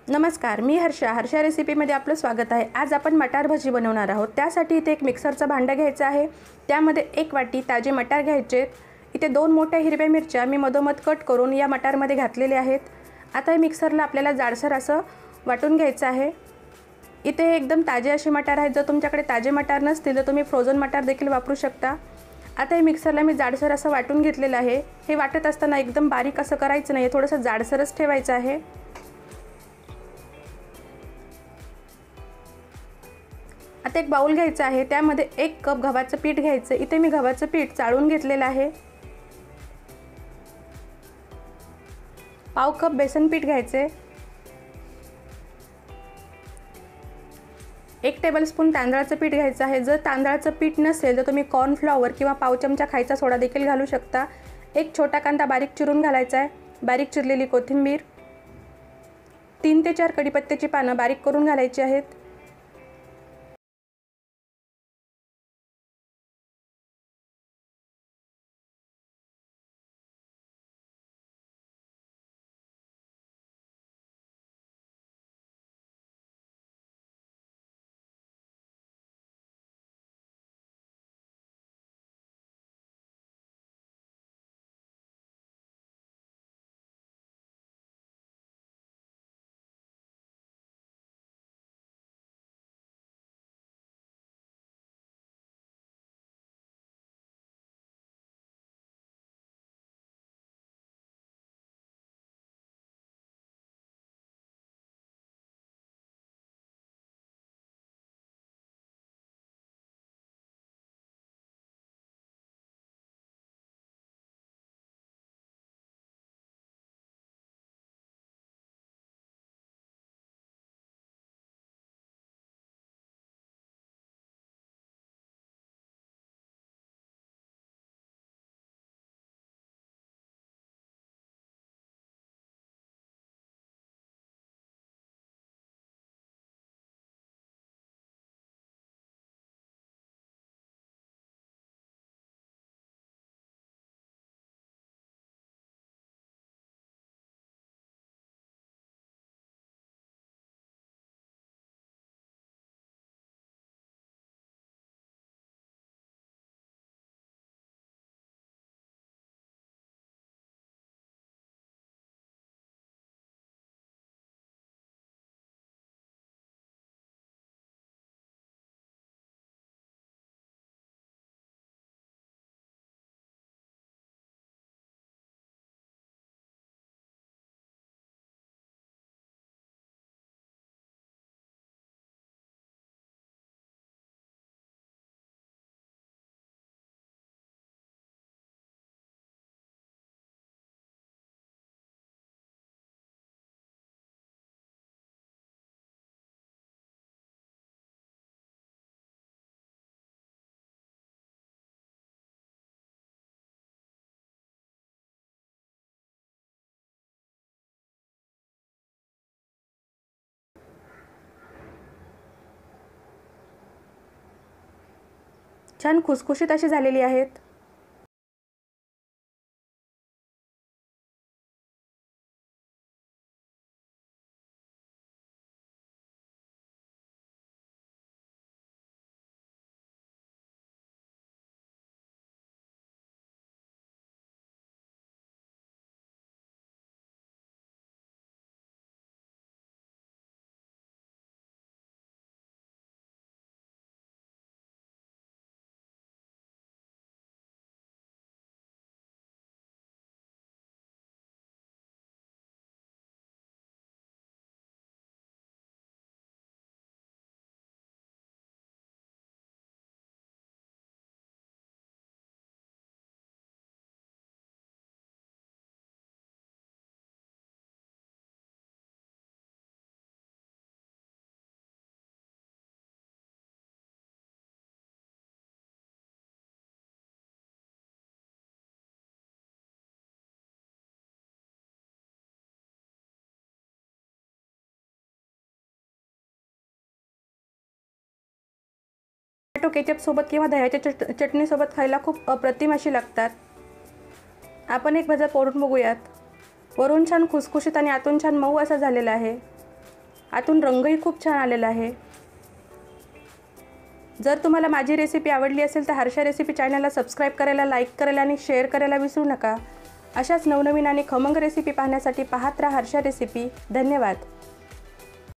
नमस्कार, मी हर्षा रेसिपीमध्ये आपलं स्वागत आहे। आज आपण मटार भजी बनवणार आहोत। त्यासाठी इथे एक मिक्सरचं भांडं घ्यायचं आहे। त्यामध्ये 1 वाटी ताजे मटार घ्यायचे। इथे 2 मोठ्या हिरव्या मिरच्या मी मधोमध कट करून या मटारमध्ये घातलेले आहेत। आता हे मिक्सरला आपल्याला जाडसर असं वाटून घ्यायचं आहे। इथे एकदम ताजे असे मटार आहेत। जर तुमच्याकडे ताजे मटार नसतील तर तुम्ही फ्रोझन मटार देखील वापरू शकता। आता हे मिक्सरला मी जाडसर असं वाटून घेतलेलं आहे। हे वाटत असताना एकदम बारीक असं करायचं नाही, थोडंसं जाडसरच ठेवायचं आहे। आता एक बाउल घ्यायचा आहे। त्यामध्ये 1 कप गव्हाचं पीठ घ्यायचं। इथे मी गव्हाचं पीठ चाळून घेतलेलं आहे। पाव कप बेसन पीठ घ्यायचे। 1 टेबलस्पून तांदळाचं पीठ घ्यायचं आहे। जर तांदळाचं पीठ नसेल तर तुम्ही कॉर्न फ्लॉवर किंवा पाव चमचा खायचा सोडा देखील घालू शकता। 1 छोटा कांदा बारीक चिरून घालायचा आहे। बारीक चिरलेली कोथिंबीर, 3 ते 4 कढीपत्त्याची पानं बारीक करून घालायची आहेत। छान खुसखुशीत अशी झालेली आहेत। टोमॅटो केचप सोबत किंवा दह्याच्या चटणी सोबत खायला खूप अप्रतिम अशी लागतात। आपण एक भजा पोळून बघूयात। वरून छान खुसखुशीत आणि आतून छान मऊ असा झालेला आहे। आतून रंगही खूप छान आलेला आहे। जर तुम्हाला माझी रेसिपी आवडली असेल तर हर्षा रेसिपी चॅनलला सबस्क्राईब करायला, लाईक करायला आणि शेअर करायला विसरू नका। अशाच नवनवीन आणि खमंग रेसिपी पाहण्यासाठी पाहत राहा हर्षा रेसिपी। धन्यवाद।